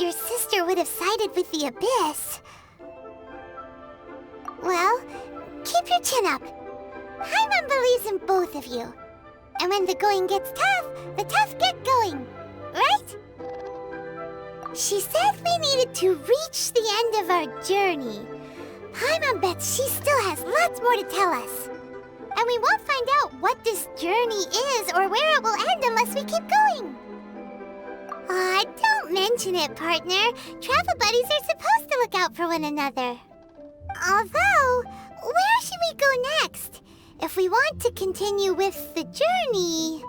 figured your sister would have sided with the Abyss. Well, keep your chin up. Paimon believes in both of you. And when the going gets tough, the tough get going, right? She said we needed to reach the end of our journey. Paimon bets she still has lots more to tell us. And we won't find out what this journey is or where it will end unless we keep going. Aw, don't mention it, partner. Travel buddies are supposed to look out for one another. Although, where should we go next? If we want to continue with the journey...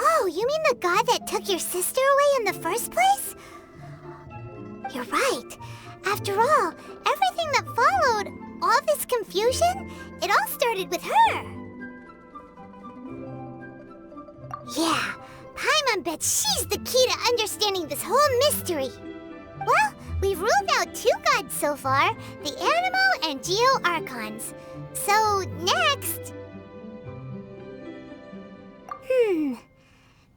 Oh, you mean the god that took your sister away in the first place? You're right. After all, everything that followed, all this confusion, it all started with her. Yeah, Paimon bets she's the key to understanding this whole mystery. Well, we've ruled out 2 gods so far, the Animo and Geo Archons. So, next...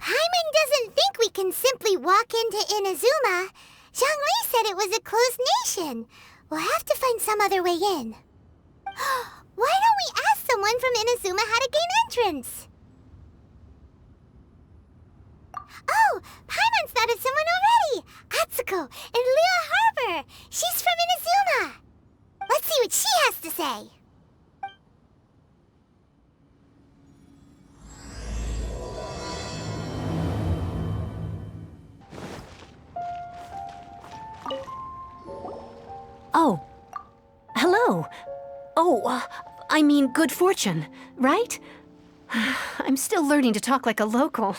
Paimon doesn't think we can simply walk into Inazuma. Zhongli said it was a closed nation. We'll have to find some other way in. Why don't we ask someone from Inazuma how to gain entrance? Oh, Paimon's thought of someone already! Atsuko in Liyue Harbor! She's from Inazuma! Let's see what she has to say. Oh, hello. Oh, I mean good fortune, right? I'm still learning to talk like a local.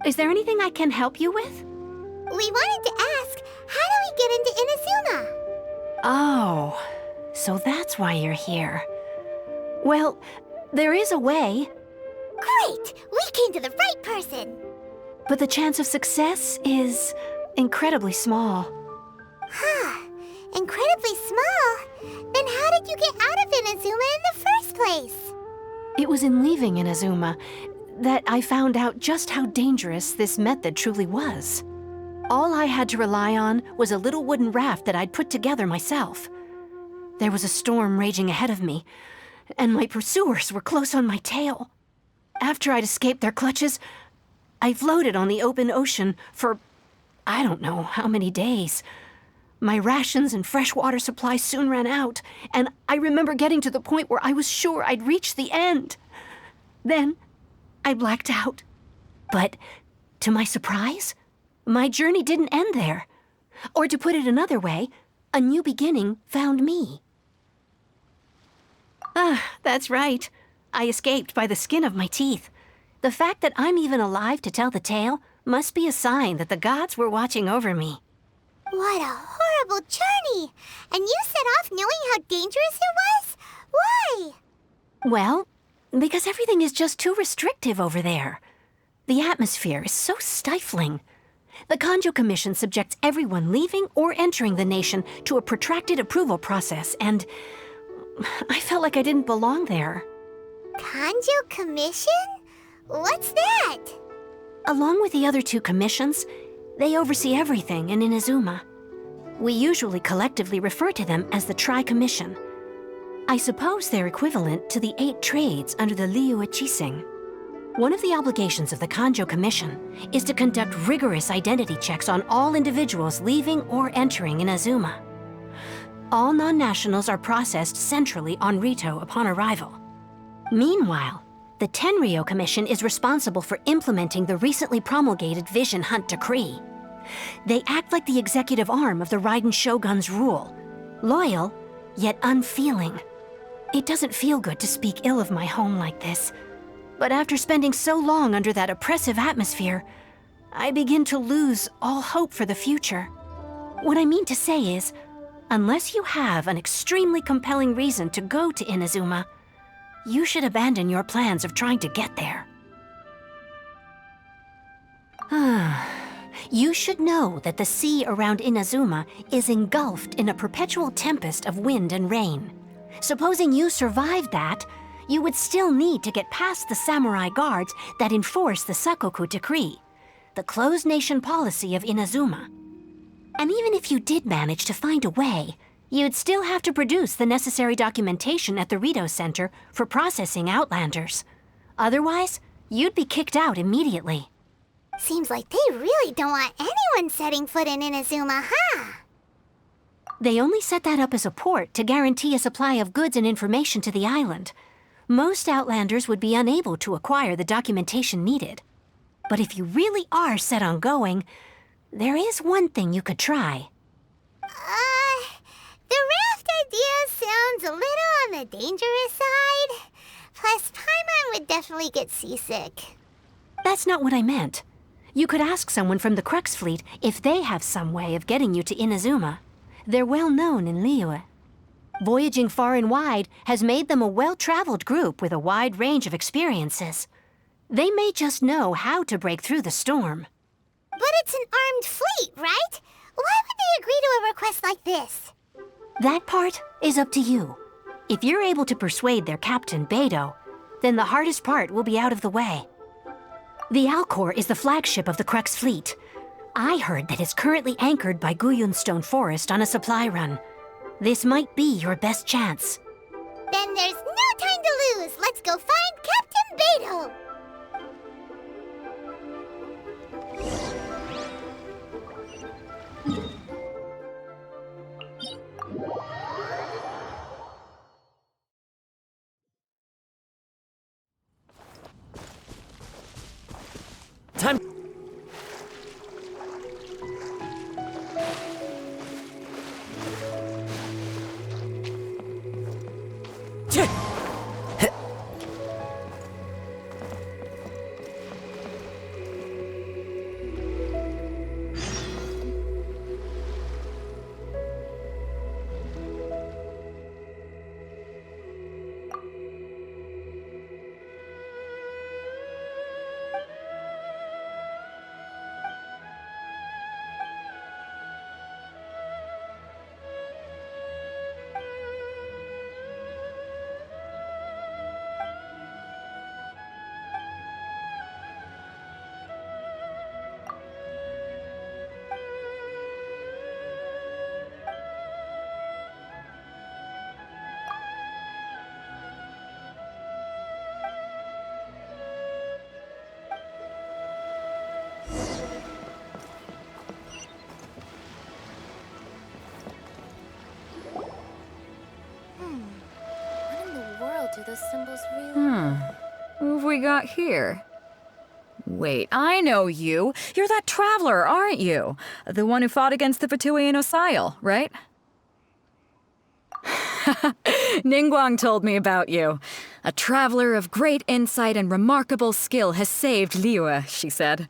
Is there anything I can help you with? We wanted to ask, how do we get into Inazuma? Oh, so that's why you're here. Well, there is a way. Great! We came to the right person! But the chance of success is incredibly small. Huh. Incredibly small? Then how did you get out of Inazuma in the first place? It was in leaving Inazuma that I found out just how dangerous this method truly was. All I had to rely on was a little wooden raft that I'd put together myself. There was a storm raging ahead of me, and my pursuers were close on my tail. After I'd escaped their clutches, I floated on the open ocean for I don't know how many days. My rations and fresh water supply soon ran out, and I remember getting to the point where I was sure I'd reached the end. Then, I blacked out. But, to my surprise, my journey didn't end there. Or to put it another way, a new beginning found me. That's right. I escaped by the skin of my teeth. The fact that I'm even alive to tell the tale must be a sign that the gods were watching over me. What a horrible journey! And you set off knowing how dangerous it was? Why? Well, because everything is just too restrictive over there. The atmosphere is so stifling. The Kanjo Commission subjects everyone leaving or entering the nation to a protracted approval process, and I felt like I didn't belong there. Kanjo Commission? What's that? Along with the other 2 commissions, they oversee everything in Inazuma. We usually collectively refer to them as the Tri-Commission. I suppose they're equivalent to the 8 trades under the Liyue Chising. One of the obligations of the Kanjo Commission is to conduct rigorous identity checks on all individuals leaving or entering Inazuma. All non-nationals are processed centrally on Rito upon arrival. Meanwhile, the Tenryo Commission is responsible for implementing the recently promulgated Vision Hunt Decree. They act like the executive arm of the Raiden Shogun's rule, loyal, yet unfeeling. It doesn't feel good to speak ill of my home like this, but after spending so long under that oppressive atmosphere, I begin to lose all hope for the future. What I mean to say is, unless you have an extremely compelling reason to go to Inazuma, you should abandon your plans of trying to get there. You should know that the sea around Inazuma is engulfed in a perpetual tempest of wind and rain. Supposing you survived that, you would still need to get past the samurai guards that enforce the Sakoku Decree. the closed nation policy of Inazuma. And even if you did manage to find a way, you'd still have to produce the necessary documentation at the Rito Center for processing Outlanders. Otherwise, you'd be kicked out immediately. Seems like they really don't want anyone setting foot in Inazuma, huh? They only set that up as a port to guarantee a supply of goods and information to the island. Most Outlanders would be unable to acquire the documentation needed. But if you really are set on going, there is one thing you could try. The raft idea sounds a little on the dangerous side. Plus, Paimon would definitely get seasick. That's not what I meant. You could ask someone from the Crux fleet if they have some way of getting you to Inazuma. They're well known in Liyue. Voyaging far and wide has made them a well-traveled group with a wide range of experiences. They may just know how to break through the storm. But it's an armed fleet, right? Why would they agree to a request like this? That part is up to you. If you're able to persuade their captain, Beidou, then the hardest part will be out of the way. The Alcor is the flagship of the Crux fleet. I heard that it's currently anchored by Guyunstone Forest on a supply run. This might be your best chance. Then there's no time to lose. Let's go find Captain Beidou. Time. What in the world do those symbols really... Who have we got here? Wait, I know you. You're that traveler, aren't you? The one who fought against the Fatuian Osile, right? Ningguang told me about you. A traveler of great insight and remarkable skill has saved Liyue, she said.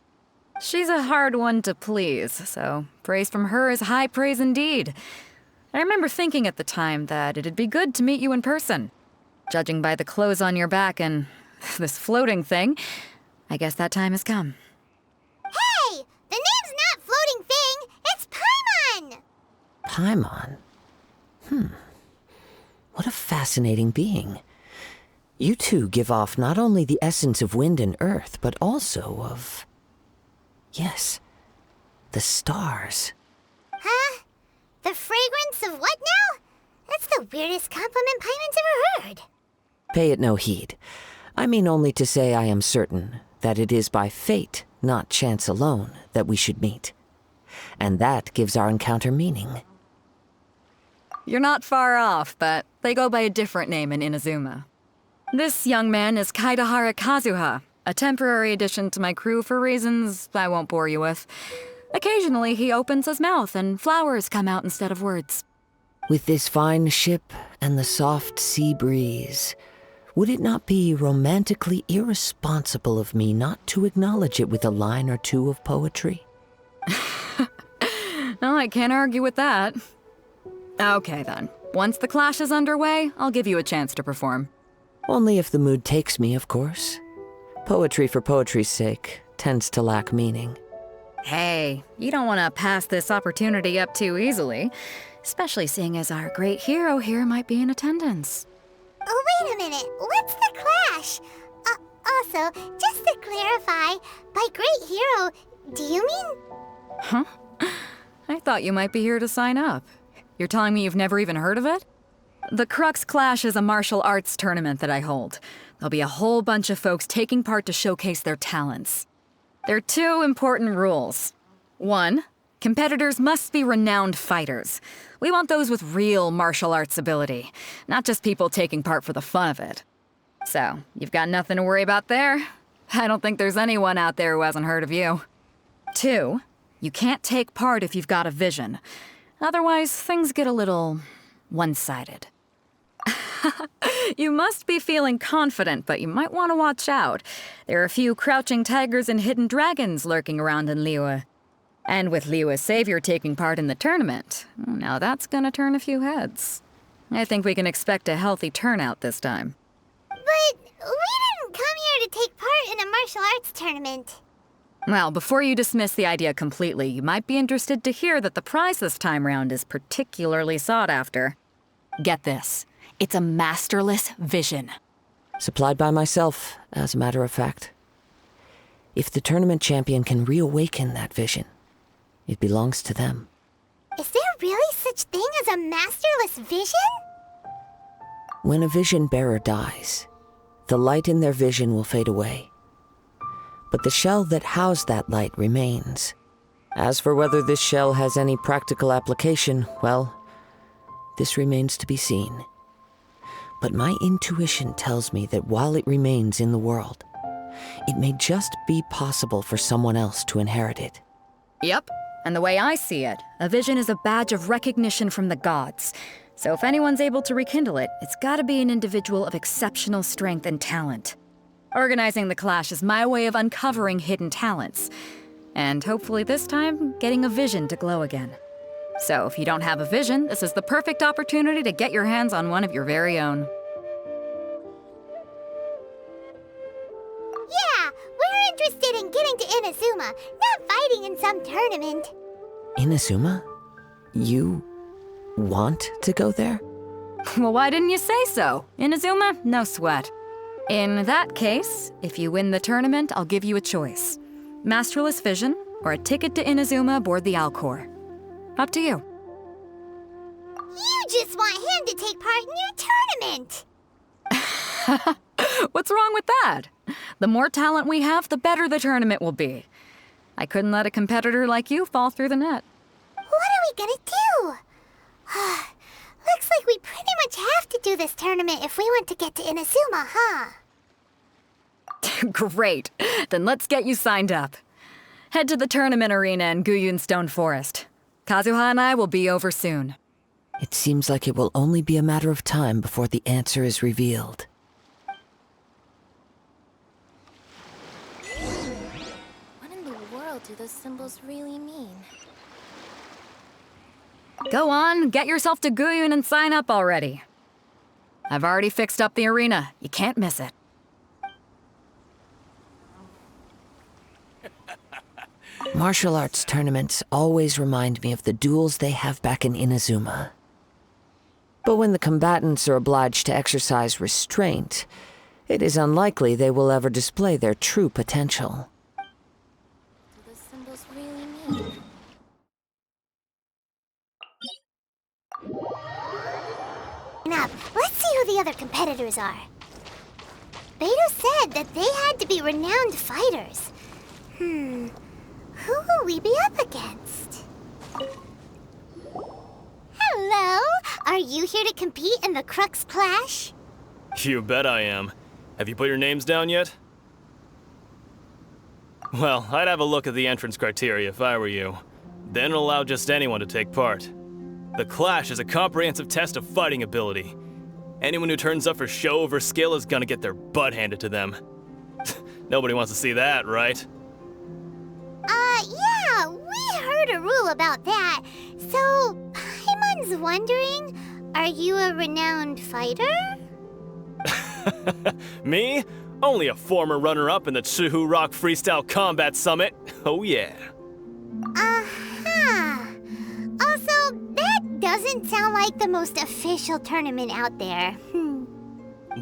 She's a hard one to please, so praise from her is high praise indeed. I remember thinking at the time that it'd be good to meet you in person. Judging by the clothes on your back and this floating thing, I guess that time has come. Hey! The name's not Floating Thing! It's Paimon! Paimon? What a fascinating being. You two give off not only the essence of wind and earth, but also of... yes, the stars. Huh? The fragrance of what now? That's the weirdest compliment Paimon's ever heard. Pay it no heed. I mean only to say I am certain that it is by fate, not chance alone, that we should meet. And that gives our encounter meaning. You're not far off, but they go by a different name in Inazuma. This young man is Kaidahara Kazuha, a temporary addition to my crew for reasons I won't bore you with. Occasionally he opens his mouth and flowers come out instead of words. With this fine ship and the soft sea breeze, would it not be romantically irresponsible of me not to acknowledge it with a line or two of poetry? No, I can't argue with that. Okay then. Once the clash is underway, I'll give you a chance to perform. Only if the mood takes me, of course. Poetry for poetry's sake tends to lack meaning. Hey, you don't want to pass this opportunity up too easily, especially seeing as our great hero here might be in attendance. Oh, wait a minute. What's the clash? Also, just to clarify, by great hero, Do you mean? Huh? I thought you might be here to sign up. You're telling me you've never even heard of it? The Crux Clash is a martial arts tournament that I hold. There'll be a whole bunch of folks taking part to showcase their talents. There are 2 important rules. 1, competitors must be renowned fighters. We want those with real martial arts ability, not just people taking part for the fun of it. So, you've got nothing to worry about there. I don't think there's anyone out there who hasn't heard of you. 2, you can't take part if you've got a vision. Otherwise, things get a little one-sided. You must be feeling confident, but you might want to watch out. There are a few crouching tigers and hidden dragons lurking around in Liyue. And with Liyue's savior taking part in the tournament, now that's gonna turn a few heads. I think we can expect a healthy turnout this time. But we didn't come here to take part in a martial arts tournament. Well, before you dismiss the idea completely, you might be interested to hear that the prize this time round is particularly sought after. Get this. It's a masterless vision. Supplied by myself, as a matter of fact. If the tournament champion can reawaken that vision, it belongs to them. Is there really such thing as a masterless vision? When a vision bearer dies, the light in their vision will fade away. But the shell that housed that light remains. As for whether this shell has any practical application, well, this remains to be seen. But my intuition tells me that while it remains in the world, it may just be possible for someone else to inherit it. Yep, and the way I see it, a vision is a badge of recognition from the gods. So if anyone's able to rekindle it, it's gotta be an individual of exceptional strength and talent. Organizing the clash is my way of uncovering hidden talents. And hopefully this time, getting a vision to glow again. So if you don't have a vision, this is the perfect opportunity to get your hands on one of your very own. Yeah, we're interested in getting to Inazuma, not fighting in some tournament. Inazuma? You want to go there? Well, why didn't you say so? Inazuma? No sweat. In that case, if you win the tournament, I'll give you a choice. Masterless Vision, or a ticket to Inazuma aboard the Alcor. Up to you. You just want him to take part in your tournament. What's wrong with that? The more talent we have, the better the tournament will be. I couldn't let a competitor like you fall through the net. What are we gonna do? Looks like we pretty much have to do this tournament if we want to get to Inazuma, huh? Great. Then let's get you signed up. Head to the tournament arena in Guyun Stone Forest. Kazuha and I will be over soon. It seems like it will only be a matter of time before the answer is revealed. What in the world do those symbols really mean? Go on, get yourself to Guyun and sign up already. I've already fixed up the arena. You can't miss it. Martial arts tournaments always remind me of the duels they have back in Inazuma. But when the combatants are obliged to exercise restraint, it is unlikely they will ever display their true potential. Do those symbols really mean? Now, let's see who the other competitors are. Beto said that they had to be renowned fighters. Who will we be up against? Hello? Are you here to compete in the Crux Clash? You bet I am. Have you put your names down yet? Well, I'd have a look at the entrance criteria if I were you. Then it'll allow just anyone to take part. The Clash is a comprehensive test of fighting ability. Anyone who turns up for show over skill is gonna get their butt handed to them. Nobody wants to see that, right? Yeah, we heard a rule about that. So, Paimon's wondering, are you a renowned fighter? Me? Only a former runner-up in the Chihu Rock Freestyle Combat Summit. Oh yeah. Uh-huh. Also, that doesn't sound like the most official tournament out there.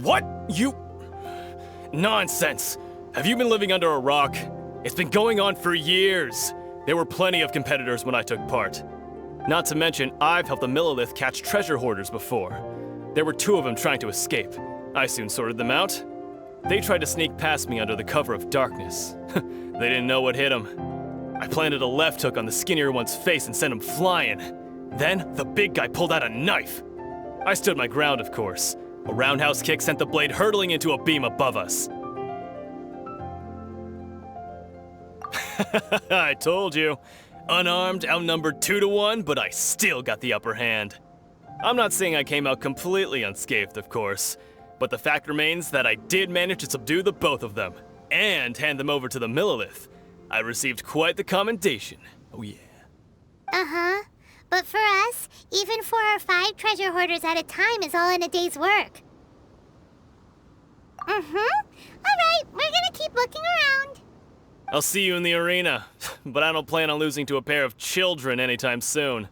What? You... Nonsense. Have you been living under a rock? It's been going on for years. There were plenty of competitors when I took part. Not to mention, I've helped the Millilith catch treasure hoarders before. There were 2 of them trying to escape. I soon sorted them out. They tried to sneak past me under the cover of darkness. They didn't know what hit them. I planted a left hook on the skinnier one's face and sent him flying. Then, the big guy pulled out a knife. I stood my ground, of course. A roundhouse kick sent the blade hurtling into a beam above us. I told you. Unarmed, outnumbered 2 to 1, but I still got the upper hand. I'm not saying I came out completely unscathed, of course, but the fact remains that I did manage to subdue the both of them, and hand them over to the Millilith. I received quite the commendation. Oh yeah. Uh-huh. But for us, even 4 or 5 treasure hoarders at a time is all in a day's work. Mm-hmm. Alright, we're gonna keep looking around. I'll see you in the arena, but I don't plan on losing to a pair of children anytime soon.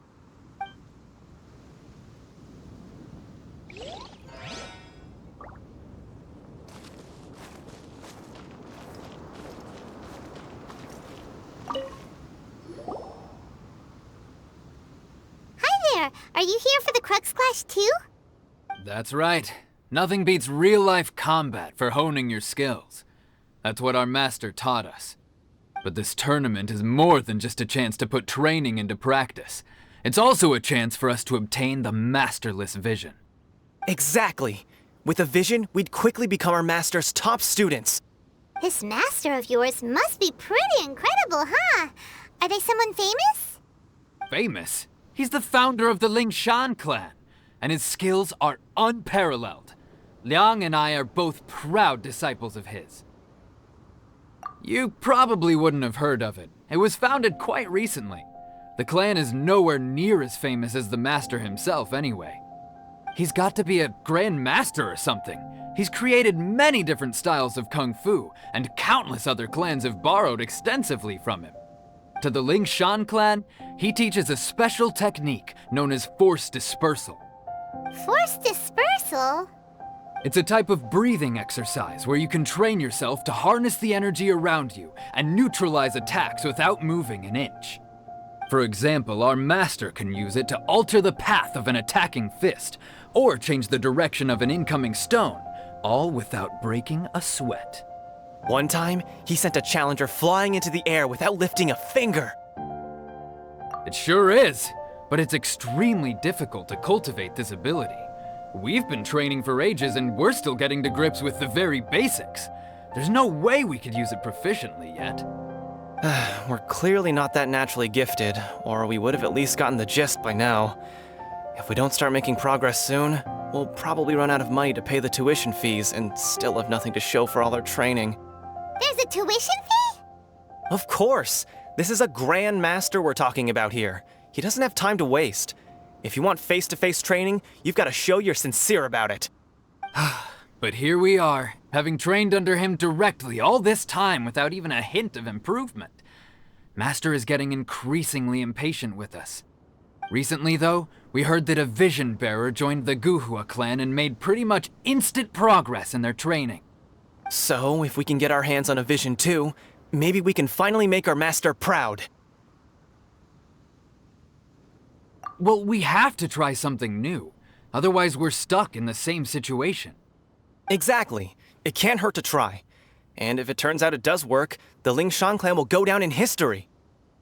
Are you here for the Crux Clash too? That's right. Nothing beats real-life combat for honing your skills. That's what our master taught us. But this tournament is more than just a chance to put training into practice. It's also a chance for us to obtain the masterless vision. Exactly. With a vision, we'd quickly become our master's top students. This master of yours must be pretty incredible, huh? Are they someone famous? Famous? He's the founder of the Lingshan clan, and his skills are unparalleled. Liang and I are both proud disciples of his. You probably wouldn't have heard of it. It was founded quite recently. The clan is nowhere near as famous as the master himself anyway. He's got to be a grand master or something. He's created many different styles of kung fu, and countless other clans have borrowed extensively from him. To the Lingshan clan, he teaches a special technique known as force dispersal. Force dispersal? It's a type of breathing exercise where you can train yourself to harness the energy around you and neutralize attacks without moving an inch. For example, our master can use it to alter the path of an attacking fist, or change the direction of an incoming stone, all without breaking a sweat. One time, he sent a challenger flying into the air without lifting a finger. It sure is, but it's extremely difficult to cultivate this ability. We've been training for ages and we're still getting to grips with the very basics. There's no way we could use it proficiently yet. We're clearly not that naturally gifted, or we would have at least gotten the gist by now. If we don't start making progress soon, we'll probably run out of money to pay the tuition fees and still have nothing to show for all our training. There's a tuition fee? Of course! This is a grand master we're talking about here. He doesn't have time to waste. If you want face-to-face training, you've got to show you're sincere about it. But here we are, having trained under him directly all this time without even a hint of improvement. Master is getting increasingly impatient with us. Recently, though, we heard that a vision bearer joined the Kazuha clan and made pretty much instant progress in their training. So, if we can get our hands on a vision too, maybe we can finally make our master proud. Well, we have to try something new. Otherwise, we're stuck in the same situation. Exactly. It can't hurt to try. And if it turns out it does work, the Lingshan clan will go down in history.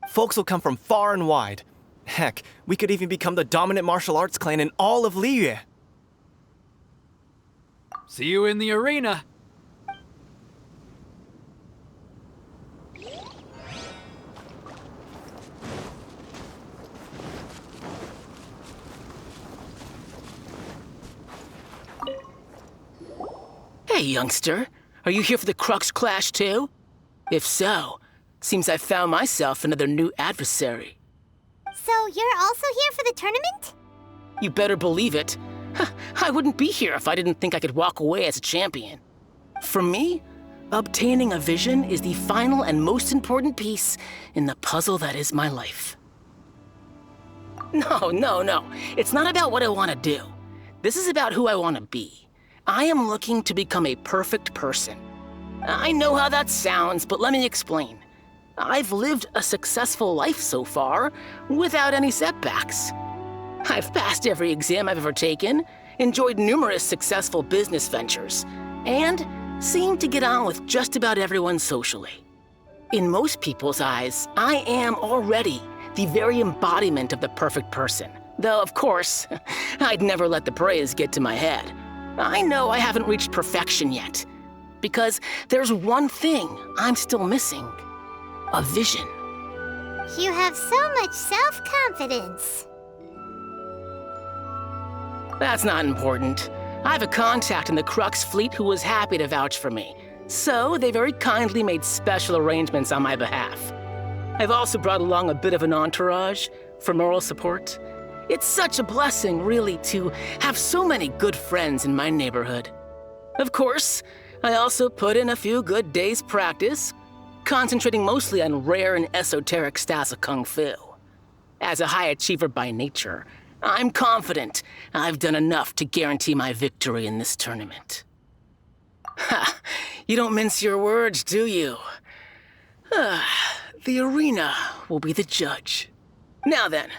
Folks will come from far and wide. Heck, we could even become the dominant martial arts clan in all of Liyue. See you in the arena! Hey, youngster. Are you here for the Crux Clash too? If so, seems I found myself another new adversary. So you're also here for the tournament? You better believe it. I wouldn't be here if I didn't think I could walk away as a champion. For me, obtaining a vision is the final and most important piece in the puzzle that is my life. No. It's not about what I want to do. This is about who I want to be. I am looking to become a perfect person. I know how that sounds, but let me explain. I've lived a successful life so far, without any setbacks. I've passed every exam I've ever taken, enjoyed numerous successful business ventures, and seem to get on with just about everyone socially. In most people's eyes, I am already the very embodiment of the perfect person. Though, of course, I'd never let the praise get to my head. I know I haven't reached perfection yet, because there's one thing I'm still missing. A vision. You have so much self-confidence. That's not important. I have a contact in the Crux fleet who was happy to vouch for me, so they very kindly made special arrangements on my behalf. I've also brought along a bit of an entourage for moral support. It's such a blessing, really, to have so many good friends in my neighborhood. Of course, I also put in a few good days' practice, concentrating mostly on rare and esoteric styles of Kung Fu. As a high achiever by nature, I'm confident I've done enough to guarantee my victory in this tournament. Ha! You don't mince your words, do you? The arena will be the judge. Now then,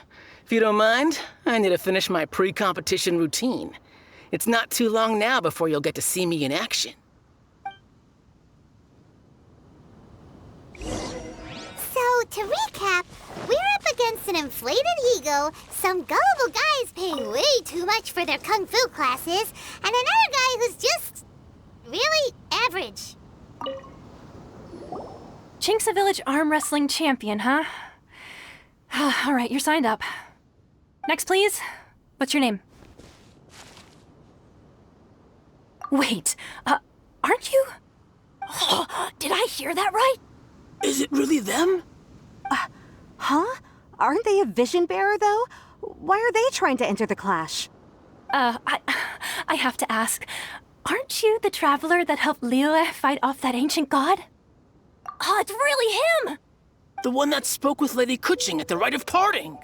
if you don't mind, I need to finish my pre-competition routine. It's not too long now before you'll get to see me in action. So, to recap, we're up against an inflated ego, some gullible guys paying way too much for their kung fu classes, and another guy who's just really average. Chinksa Village arm wrestling champion, huh? All right, you're signed up. Next, please. What's your name? Wait, aren't you? Oh, did I hear that right? Is it really them? Huh? Aren't they a vision bearer, though? Why are they trying to enter the clash? I have to ask, aren't you the traveler that helped Liyue fight off that ancient god? Oh, it's really him! The one that spoke with Lady Kuching at the rite of parting.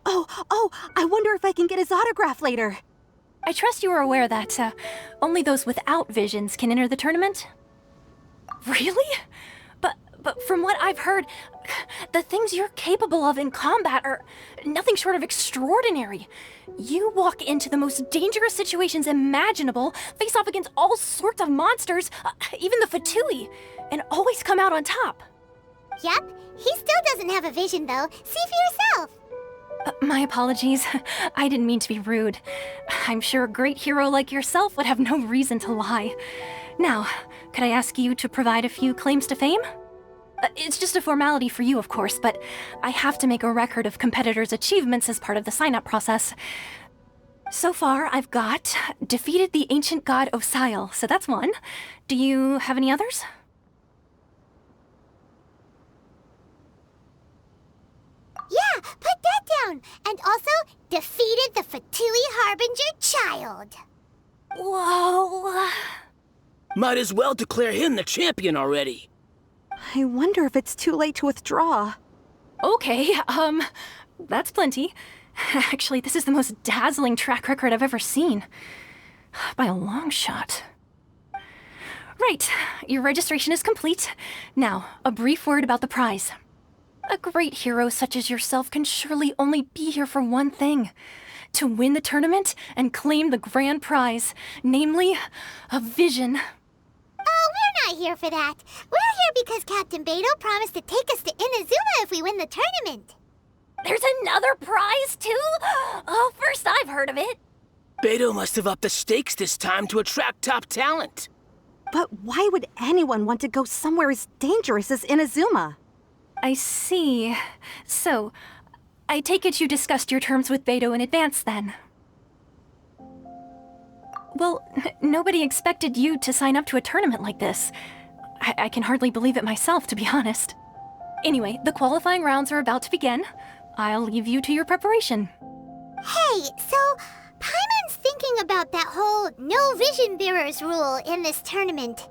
Oh, I wonder if I can get his autograph later. I trust you are aware that only those without visions can enter the tournament? Really? But from what I've heard, the things you're capable of in combat are nothing short of extraordinary. You walk into the most dangerous situations imaginable, face off against all sorts of monsters, even the Fatui, and always come out on top. Yep, he still doesn't have a vision though. See for yourself. My apologies. I didn't mean to be rude. I'm sure a great hero like yourself would have no reason to lie. Now, could I ask you to provide a few claims to fame? It's just a formality for you, of course, but I have to make a record of competitors' achievements as part of the sign-up process. So far, I've got defeated the ancient god Osail, so that's one. Do you have any others? Yeah, put that down. And also, defeated the Fatui Harbinger child. Whoa. Might as well declare him the champion already. I wonder if it's too late to withdraw. Okay, that's plenty. Actually, this is the most dazzling track record I've ever seen. By a long shot. Right, your registration is complete. Now, a brief word about the prize. A great hero such as yourself can surely only be here for one thing. To win the tournament and claim the grand prize, namely, a vision. Oh, we're not here for that. We're here because Captain Beidou promised to take us to Inazuma if we win the tournament. There's another prize, too? Oh, first I've heard of it. Beidou must have upped the stakes this time to attract top talent. But why would anyone want to go somewhere as dangerous as Inazuma? I see. So, I take it you discussed your terms with Beidou in advance, then? Well, nobody expected you to sign up to a tournament like this. I can hardly believe it myself, to be honest. Anyway, the qualifying rounds are about to begin. I'll leave you to your preparation. Hey, so Paimon's thinking about that whole no vision bearers rule in this tournament.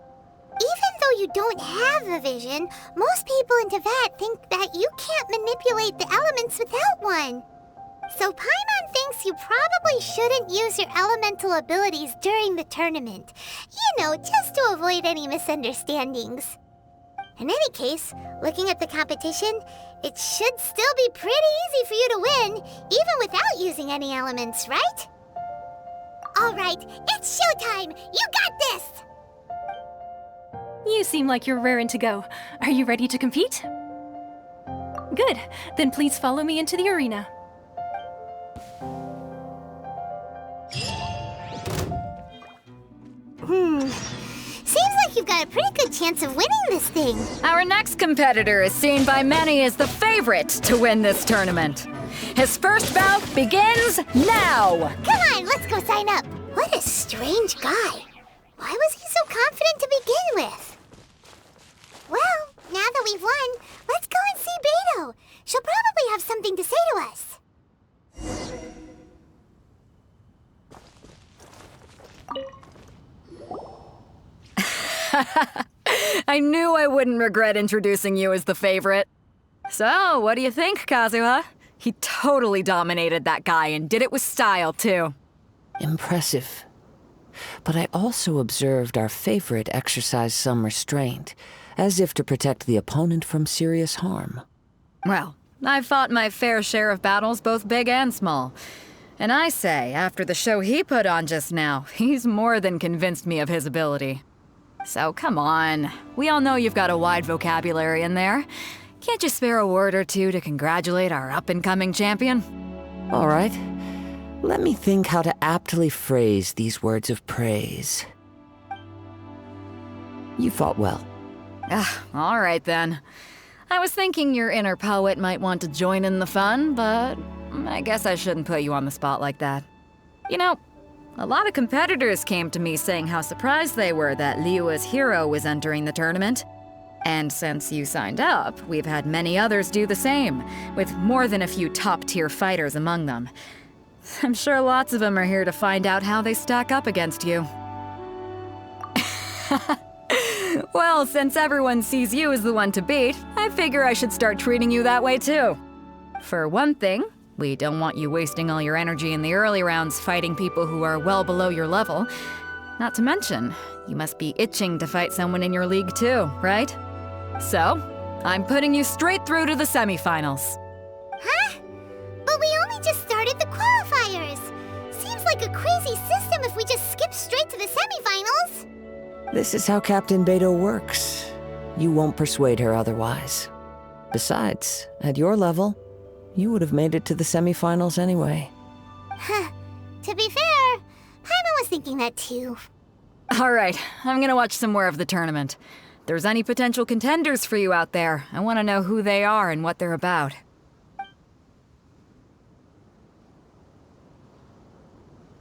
Even though you don't have a vision, most people in Teyvat think that you can't manipulate the elements without one. So Paimon thinks you probably shouldn't use your elemental abilities during the tournament. You know, just to avoid any misunderstandings. In any case, looking at the competition, it should still be pretty easy for you to win, even without using any elements, right? All right, it's showtime! You got this! You seem like you're raring to go. Are you ready to compete? Good. Then please follow me into the arena. Seems like you've got a pretty good chance of winning this thing. Our next competitor is seen by many as the favorite to win this tournament. His first bout begins now! Come on, let's go sign up. What a strange guy. Why was he so confident to begin with? Well, now that we've won, let's go and see Beto. She'll probably have something to say to us. I knew I wouldn't regret introducing you as the favorite. So, what do you think, Kazuha? He totally dominated that guy and did it with style, too. Impressive. But I also observed our favorite exercise some restraint, as if to protect the opponent from serious harm. Well, I've fought my fair share of battles, both big and small. And I say, after the show he put on just now, he's more than convinced me of his ability. So come on, we all know you've got a wide vocabulary in there. Can't you spare a word or two to congratulate our up-and-coming champion? All right. Let me think how to aptly phrase these words of praise. You fought well. All right then. I was thinking your inner poet might want to join in the fun, but I guess I shouldn't put you on the spot like that. You know, a lot of competitors came to me saying how surprised they were that Liyue's hero was entering the tournament. And since you signed up, we've had many others do the same, with more than a few top-tier fighters among them. I'm sure lots of them are here to find out how they stack up against you. Well, since everyone sees you as the one to beat, I figure I should start treating you that way too. For one thing, we don't want you wasting all your energy in the early rounds fighting people who are well below your level. Not to mention, you must be itching to fight someone in your league too, right? So, I'm putting you straight through to the semifinals. Huh? But we only just started the qualifiers. Seems like a crazy system if we just skip straight to the semifinals. This is how Captain Beto works. You won't persuade her otherwise. Besides, at your level, you would have made it to the semifinals anyway. Huh. To be fair, Paimon was thinking that too. All right, I'm gonna watch some more of the tournament. If there's any potential contenders for you out there, I want to know who they are and what they're about.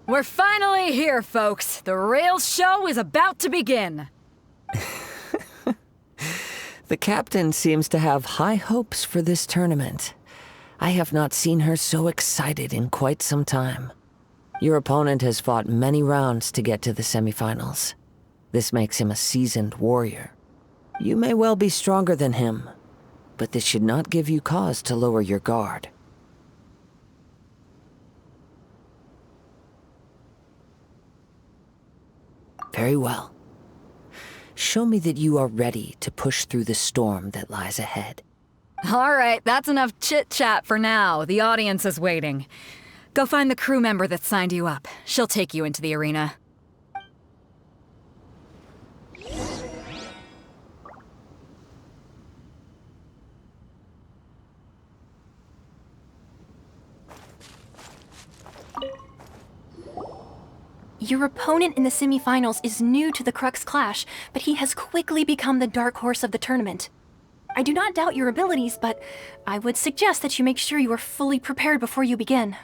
We're finally here, folks. The real show is about to begin. The captain seems to have high hopes for this tournament. I have not seen her so excited in quite some time. Your opponent has fought many rounds to get to the semifinals. This makes him a seasoned warrior. You may well be stronger than him, but this should not give you cause to lower your guard. Very well. Show me that you are ready to push through the storm that lies ahead. All right, that's enough chit-chat for now. The audience is waiting. Go find the crew member that signed you up. She'll take you into the arena. Your opponent in the semifinals is new to the Crux Clash, but he has quickly become the dark horse of the tournament. I do not doubt your abilities, but I would suggest that you make sure you are fully prepared before you begin.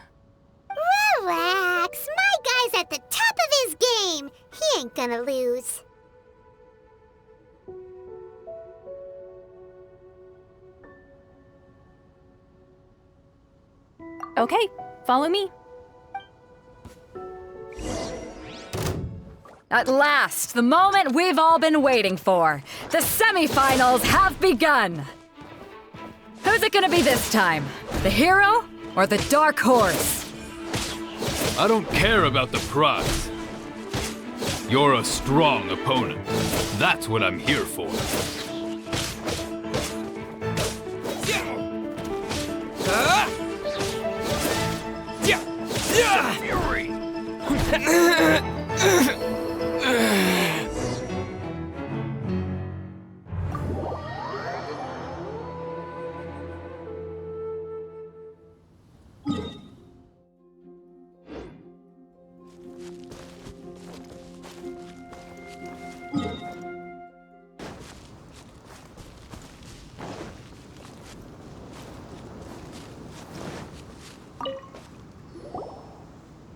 Relax. My guy's at the top of his game. He ain't gonna lose. Okay, follow me. At last, the moment we've all been waiting for. The semifinals have begun. Who's it gonna be this time? The hero or the dark horse? I don't care about the prize. You're a strong opponent. That's what I'm here for.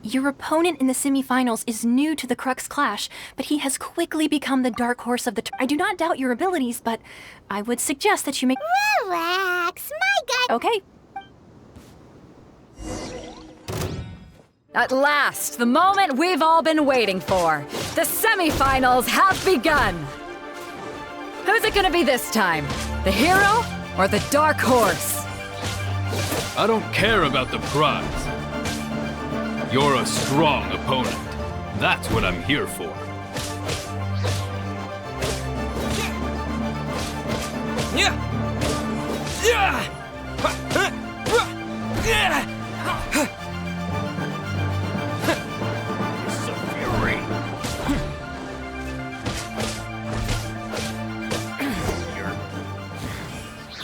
Your opponent in the semifinals is new to the Crux Clash, but he has quickly become the dark horse of the I do not doubt your abilities, but I would suggest that you make— Relax, my guy. Okay. At last, the moment we've all been waiting for. The semifinals have begun. Who's it gonna be this time? The hero or the dark horse? I don't care about the prize. You're a strong opponent. That's what I'm here for.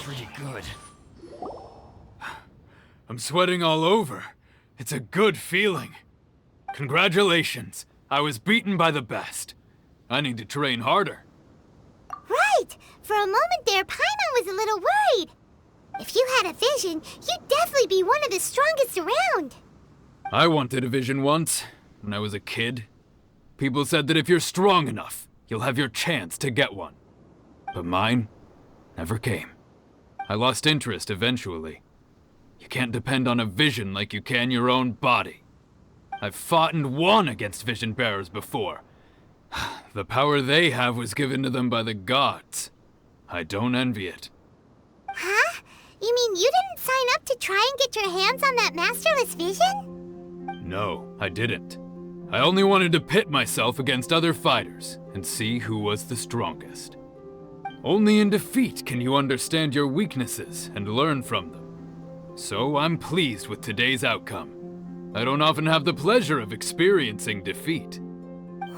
Pretty good. I'm sweating all over. It's a good feeling. Congratulations. I was beaten by the best. I need to train harder. Right! For a moment there, Paimon was a little worried. If you had a vision, you'd definitely be one of the strongest around. I wanted a vision once, when I was a kid. People said that if you're strong enough, you'll have your chance to get one. But mine never came. I lost interest eventually. You can't depend on a vision like you can your own body. I've fought and won against vision bearers before. The power they have was given to them by the gods. I don't envy it. Huh? You mean you didn't sign up to try and get your hands on that masterless vision? No, I didn't. I only wanted to pit myself against other fighters and see who was the strongest. Only in defeat can you understand your weaknesses and learn from them. So I'm pleased with today's outcome. I don't often have the pleasure of experiencing defeat.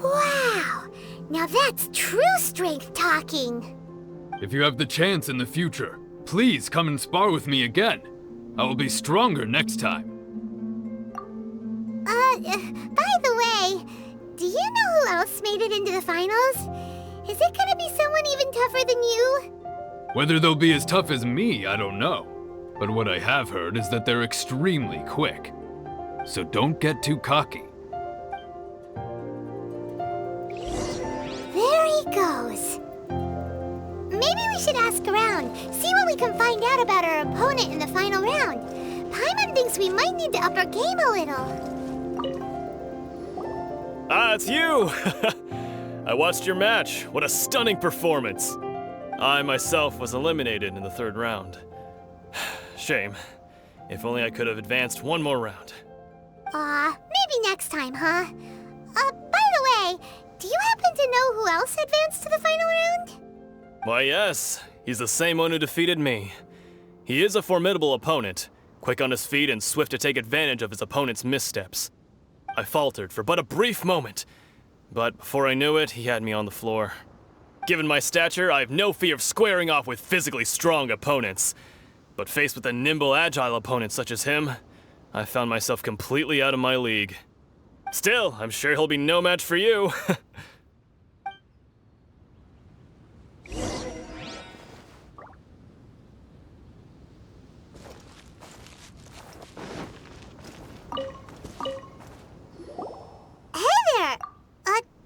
Wow! Now that's true strength talking. If you have the chance in the future, please come and spar with me again. I will be stronger next time. By the way, do you know who else made it into the finals? Is it gonna be someone even tougher than you? Whether they'll be as tough as me, I don't know. But what I have heard is that they're extremely quick. So don't get too cocky. There he goes. Maybe we should ask around, see what we can find out about our opponent in the final round. Paimon thinks we might need to up our game a little. Ah, it's you! I watched your match. What a stunning performance. I myself was eliminated in the third round. Shame. If only I could have advanced one more round. Maybe next time, huh? By the way, do you happen to know who else advanced to the final round? Why, yes. He's the same one who defeated me. He is a formidable opponent, quick on his feet and swift to take advantage of his opponent's missteps. I faltered for but a brief moment, but before I knew it, he had me on the floor. Given my stature, I have no fear of squaring off with physically strong opponents. But faced with a nimble, agile opponent such as him, I found myself completely out of my league. Still, I'm sure he'll be no match for you.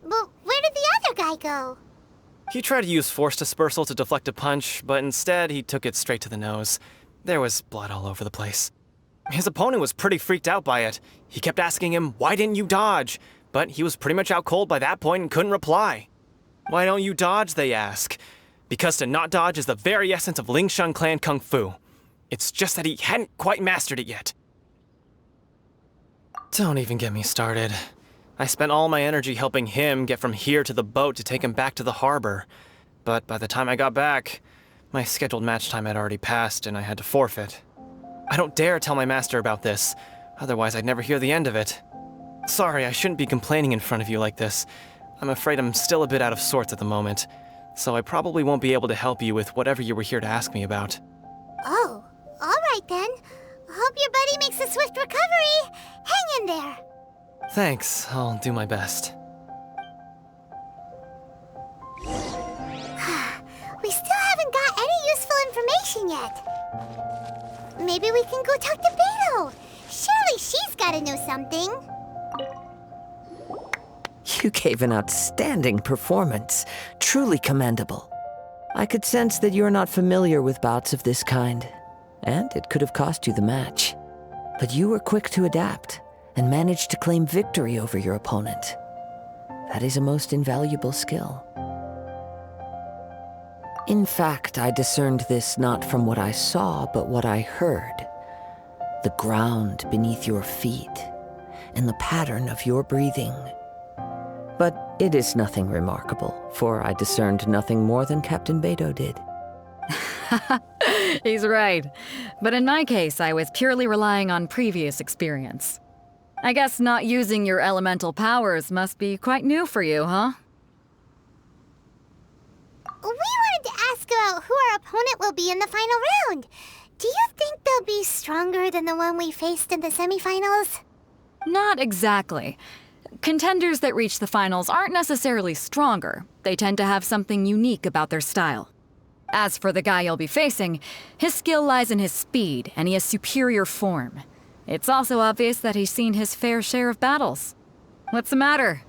Well, where did the other guy go? He tried to use force dispersal to deflect a punch, but instead he took it straight to the nose. There was blood all over the place. His opponent was pretty freaked out by it. He kept asking him, "Why didn't you dodge?" But he was pretty much out cold by that point and couldn't reply. "Why don't you dodge?" they ask. Because to not dodge is the very essence of Lingshan clan kung fu. It's just that he hadn't quite mastered it yet. Don't even get me started. I spent all my energy helping him get from here to the boat to take him back to the harbor. But by the time I got back, my scheduled match time had already passed and I had to forfeit. I don't dare tell my master about this, otherwise I'd never hear the end of it. Sorry, I shouldn't be complaining in front of you like this. I'm afraid I'm still a bit out of sorts at the moment, so I probably won't be able to help you with whatever you were here to ask me about. Oh, alright then. Hope your buddy makes a swift recovery. Hang in there. Thanks, I'll do my best. We still haven't got any useful information yet. Maybe we can go talk to Beto. Surely she's gotta know something. You gave an outstanding performance. Truly commendable. I could sense that you're not familiar with bouts of this kind, and it could have cost you the match. But you were quick to adapt, and managed to claim victory over your opponent. That is a most invaluable skill. In fact, I discerned this not from what I saw, but what I heard. The ground beneath your feet, and the pattern of your breathing. But it is nothing remarkable, for I discerned nothing more than Captain Beto did. He's right. But in my case, I was purely relying on previous experience. I guess not using your elemental powers must be quite new for you, huh? We wanted to ask about who our opponent will be in the final round. Do you think they'll be stronger than the one we faced in the semifinals? Not exactly. Contenders that reach the finals aren't necessarily stronger. They tend to have something unique about their style. As for the guy you'll be facing, his skill lies in his speed, and he has superior form. It's also obvious that he's seen his fair share of battles. What's the matter?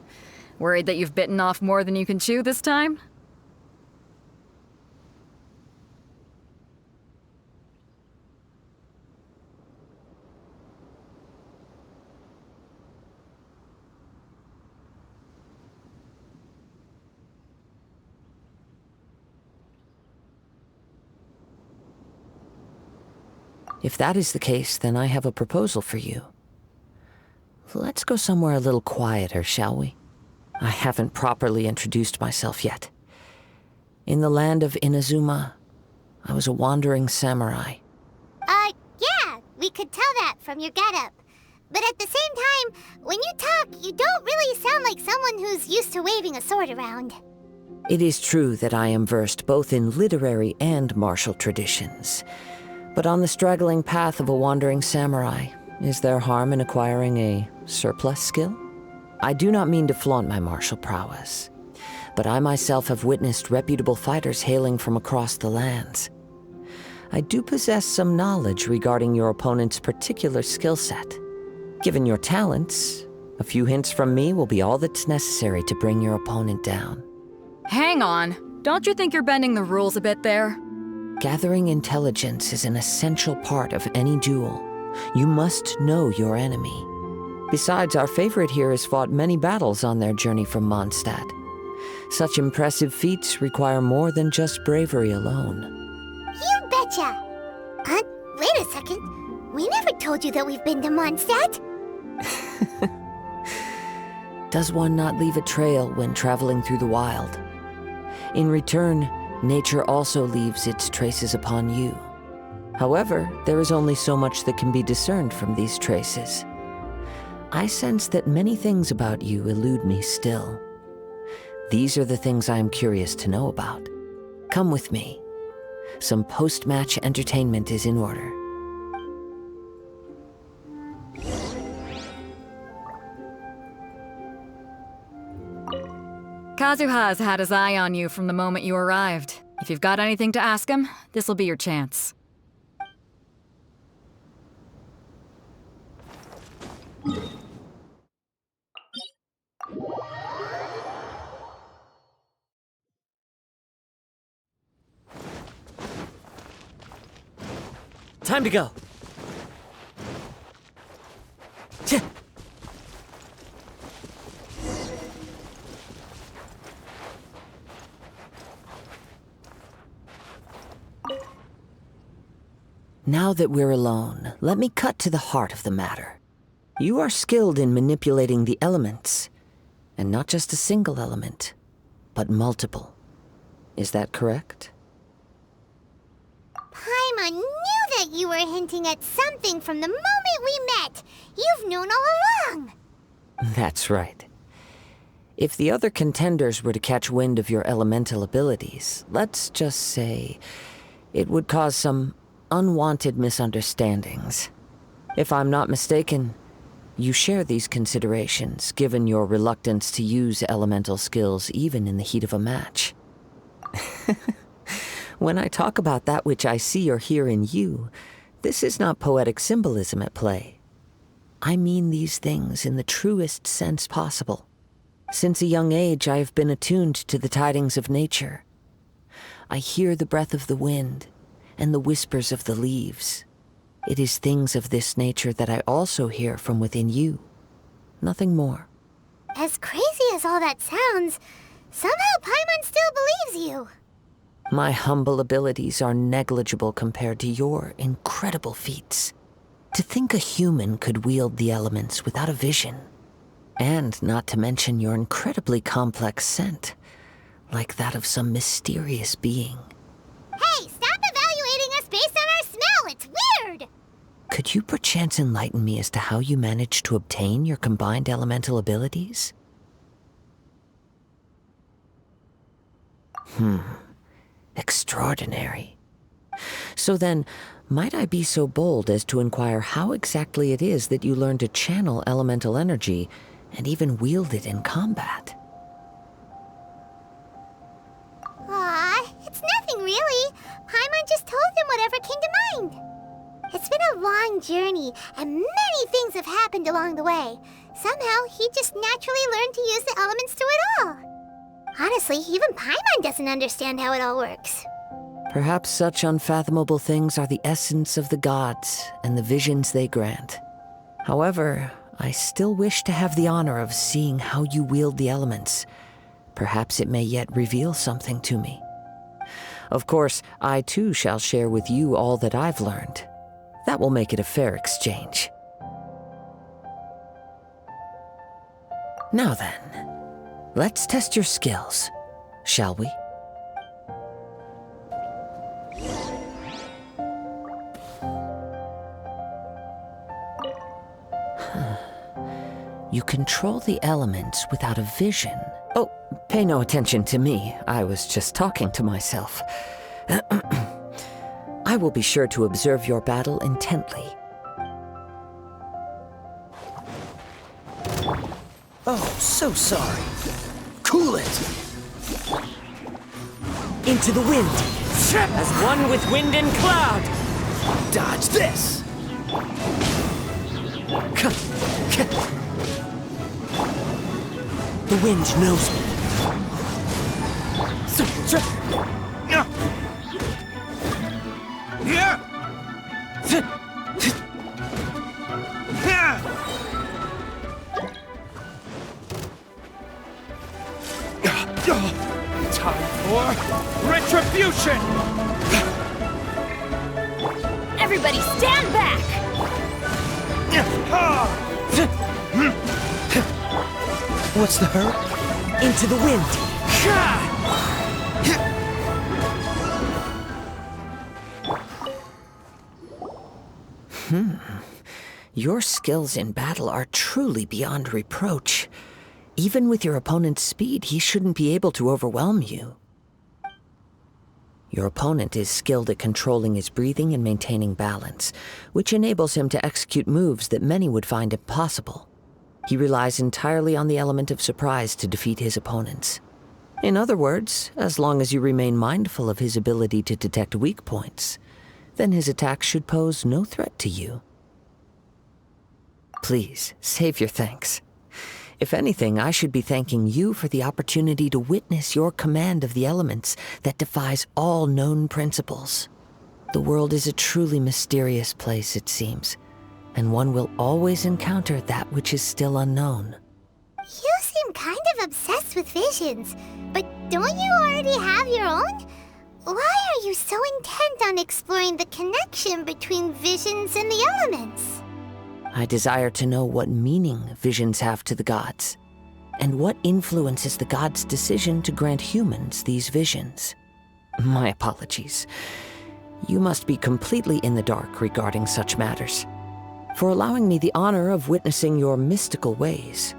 Worried that you've bitten off more than you can chew this time? If that is the case, then I have a proposal for you. Let's go somewhere a little quieter, shall we? I haven't properly introduced myself yet. In the land of Inazuma, I was a wandering samurai. Yeah, we could tell that from your getup. But at the same time, when you talk, you don't really sound like someone who's used to waving a sword around. It is true that I am versed both in literary and martial traditions. But on the straggling path of a wandering samurai, is there harm in acquiring a surplus skill? I do not mean to flaunt my martial prowess, but I myself have witnessed reputable fighters hailing from across the lands. I do possess some knowledge regarding your opponent's particular skill set. Given your talents, a few hints from me will be all that's necessary to bring your opponent down. Hang on. Don't you think you're bending the rules a bit there? Gathering intelligence is an essential part of any duel. You must know your enemy. Besides, our favorite here has fought many battles on their journey from Mondstadt. Such impressive feats require more than just bravery alone. You betcha! Wait a second. We never told you that we've been to Mondstadt. Does one not leave a trail when traveling through the wild? In return, nature also leaves its traces upon you. However, there is only so much that can be discerned from these traces. I sense that many things about you elude me still. These are the things I am curious to know about. Come with me. Some post-match entertainment is in order. Kazuha has had his eye on you from the moment you arrived. If you've got anything to ask him, this'll be your chance. Time to go. Now that we're alone, let me cut to the heart of the matter. You are skilled in manipulating the elements, and not just a single element, but multiple. Is that correct? Paimon knew that you were hinting at something from the moment we met. You've known all along. That's right. If the other contenders were to catch wind of your elemental abilities, let's just say it would cause some unwanted misunderstandings. If I'm not mistaken, you share these considerations, given your reluctance to use elemental skills even in the heat of a match. When I talk about that which I see or hear in you, this is not poetic symbolism at play. I mean these things in the truest sense possible. Since a young age, I have been attuned to the tidings of nature. I hear the breath of the wind and the whispers of the leaves. It is things of this nature that I also hear from within you. Nothing more. As crazy as all that sounds, somehow Paimon still believes you. My humble abilities are negligible compared to your incredible feats. To think a human could wield the elements without a vision. And not to mention your incredibly complex scent, like that of some mysterious being. Hey, stop evaluating us based on our smell! It's weird! Could you perchance enlighten me as to how you managed to obtain your combined elemental abilities? Extraordinary. So then, might I be so bold as to inquire how exactly it is that you learned to channel elemental energy and even wield it in combat? Aw, it's nothing really. Paimon just told him whatever came to mind. It's been a long journey, and many things have happened along the way. Somehow, he just naturally learned to use the elements through it all. Honestly, even Paimon doesn't understand how it all works. Perhaps such unfathomable things are the essence of the gods and the visions they grant. However, I still wish to have the honor of seeing how you wield the elements. Perhaps it may yet reveal something to me. Of course, I too shall share with you all that I've learned. That will make it a fair exchange. Now then, let's test your skills, shall we? You control the elements without a vision. Oh, pay no attention to me. I was just talking to myself. I will be sure to observe your battle intently. Oh, so sorry. Cool it! Into the wind! As one with wind and cloud! Dodge this! The wind knows me. Time for retribution! Everybody stand back! What's the hurt? Into the wind! Your skills in battle are truly beyond reproach. Even with your opponent's speed, he shouldn't be able to overwhelm you. Your opponent is skilled at controlling his breathing and maintaining balance, which enables him to execute moves that many would find impossible. He relies entirely on the element of surprise to defeat his opponents. In other words, as long as you remain mindful of his ability to detect weak points, then his attacks should pose no threat to you. Please, save your thanks. If anything, I should be thanking you for the opportunity to witness your command of the elements that defies all known principles. The world is a truly mysterious place, it seems, and one will always encounter that which is still unknown. You seem kind of obsessed with visions, but don't you already have your own? Why are you so intent on exploring the connection between visions and the elements? I desire to know what meaning visions have to the gods, and what influences the gods' decision to grant humans these visions. My apologies. You must be completely in the dark regarding such matters. For allowing me the honor of witnessing your mystical ways,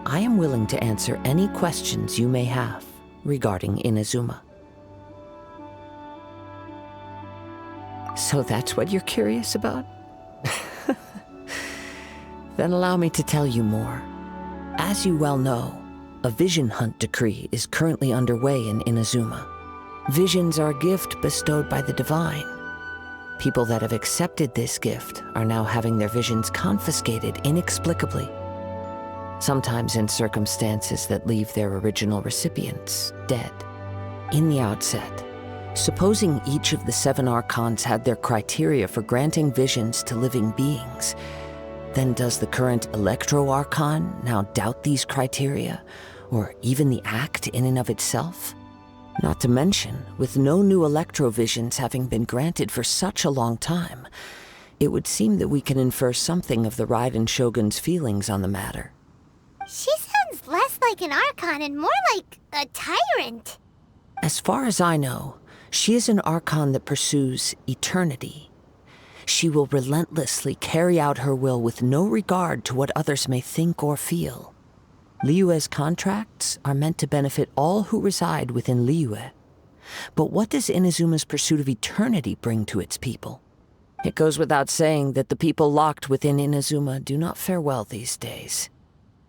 I am willing to answer any questions you may have regarding Inazuma. So that's what you're curious about? Then allow me to tell you more. As you well know, a vision hunt decree is currently underway in Inazuma. Visions are a gift bestowed by the divine. People that have accepted this gift are now having their visions confiscated inexplicably, sometimes in circumstances that leave their original recipients dead. In the outset, supposing each of the 7 archons had their criteria for granting visions to living beings, then does the current Electro Archon now doubt these criteria, or even the act in and of itself? Not to mention, with no new Electrovisions having been granted for such a long time, it would seem that we can infer something of the Raiden Shogun's feelings on the matter. She sounds less like an Archon and more like a tyrant. As far as I know, she is an Archon that pursues eternity. She will relentlessly carry out her will with no regard to what others may think or feel. Liyue's contracts are meant to benefit all who reside within Liyue. But what does Inazuma's pursuit of eternity bring to its people? It goes without saying that the people locked within Inazuma do not fare well these days.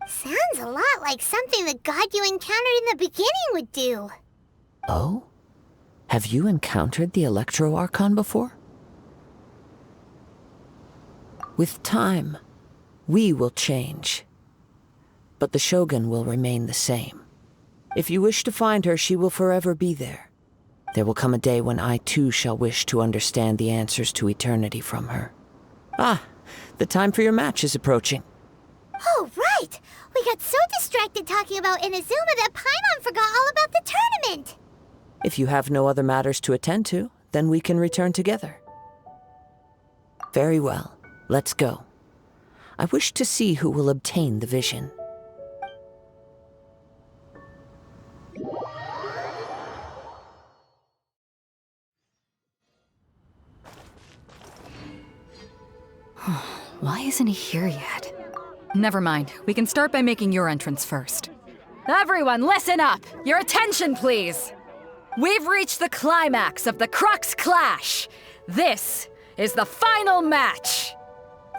Sounds a lot like something the god you encountered in the beginning would do. Oh? Have you encountered the Electro Archon before? With time, we will change. But the Shogun will remain the same. If you wish to find her, she will forever be there. There will come a day when I too shall wish to understand the answers to eternity from her. Ah, the time for your match is approaching. Oh, right! We got so distracted talking about Inazuma that Paimon forgot all about the tournament! If you have no other matters to attend to, then we can return together. Very well. Let's go. I wish to see who will obtain the vision. Why isn't he here yet? Never mind. We can start by making your entrance first. Everyone, listen up! Your attention, please! We've reached the climax of the Crux Clash! This is the final match!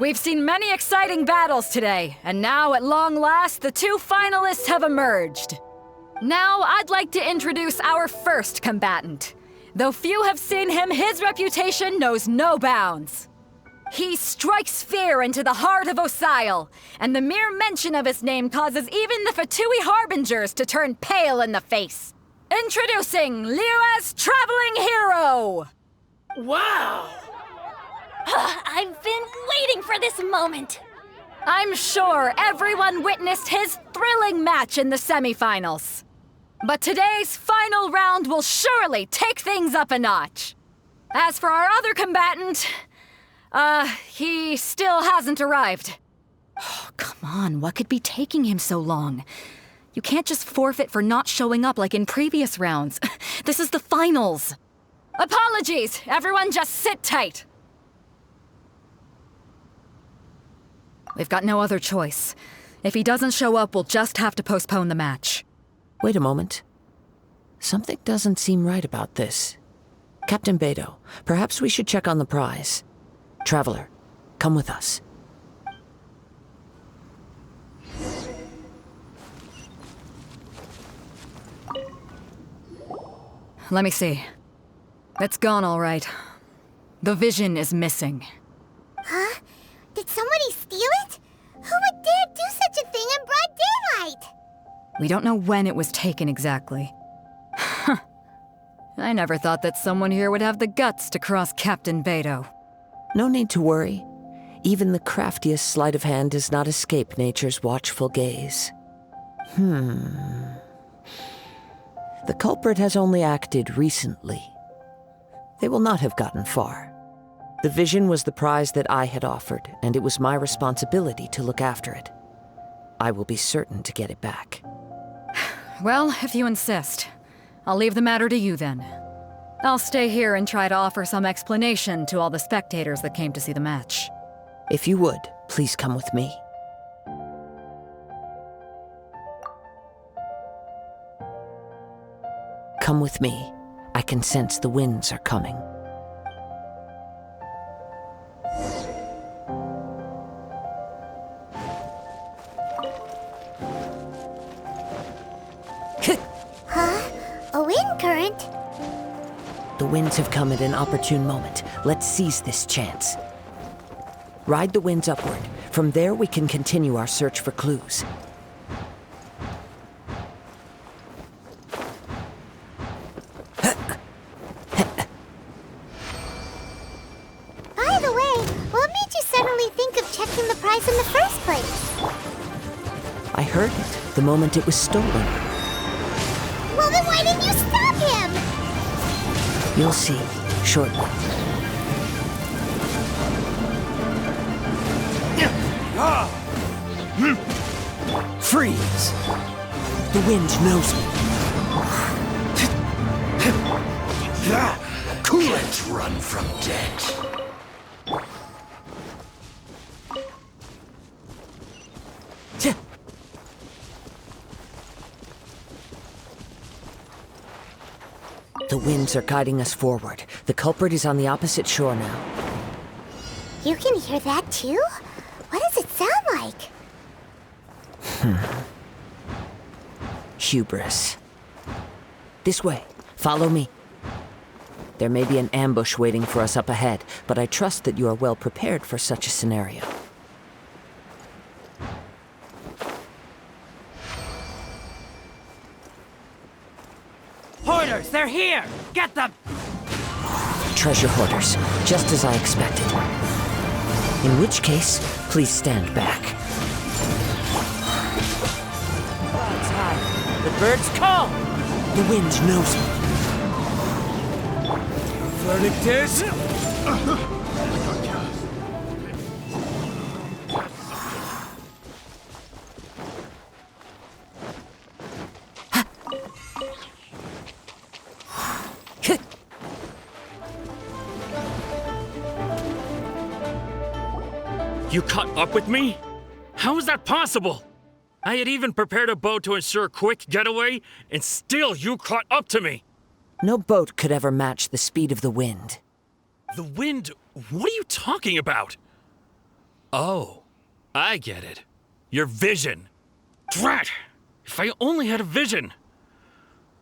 We've seen many exciting battles today, and now at long last, the 2 finalists have emerged. Now, I'd like to introduce our first combatant. Though few have seen him, his reputation knows no bounds. He strikes fear into the heart of Osile, and the mere mention of his name causes even the Fatui Harbingers to turn pale in the face. Introducing Liyue's traveling hero! Wow! I've been waiting for this moment! I'm sure everyone witnessed his thrilling match in the semifinals. But today's final round will surely take things up a notch. As for our other combatant, he still hasn't arrived. Oh, come on, what could be taking him so long? You can't just forfeit for not showing up like in previous rounds. This is the finals. Apologies, everyone just sit tight. We've got no other choice. If he doesn't show up, we'll just have to postpone the match. Wait a moment. Something doesn't seem right about this. Captain Beidou, perhaps we should check on the prize. Traveler, come with us. Let me see. It's gone all right. The vision is missing. Huh? Did somebody steal it? Who would dare do such a thing in broad daylight? We don't know when it was taken exactly. I never thought that someone here would have the guts to cross Captain Beidou. No need to worry. Even the craftiest sleight of hand does not escape nature's watchful gaze. The culprit has only acted recently. They will not have gotten far. The vision was the prize that I had offered, and it was my responsibility to look after it. I will be certain to get it back. Well, if you insist. I'll leave the matter to you then. I'll stay here and try to offer some explanation to all the spectators that came to see the match. If you would, please come with me. Come with me. I can sense the winds are coming. Huh? A wind current? The winds have come at an opportune moment. Let's seize this chance. Ride the winds upward. From there, we can continue our search for clues. By the way, what made you suddenly think of checking the prize in the first place? I heard it the moment it was stolen. Well, then why didn't you stop him? You'll see shortly. Freeze! The wind knows me. Can't run from death. The winds are guiding us forward. The culprit is on the opposite shore now. You can hear that too? What does it sound like? Hubris. This way. Follow me. There may be an ambush waiting for us up ahead, but I trust that you are well prepared for such a scenario. Hoarders, they're here! Get them! Treasure hoarders, just as I expected. In which case, please stand back. Clouds high. The birds call. The wind knows me. Verdict You caught up with me? How is that possible? I had even prepared a boat to ensure a quick getaway, and still you caught up to me. No boat could ever match the speed of the wind. The wind? What are you talking about? Oh, I get it. Your vision. Drat! If I only had a vision.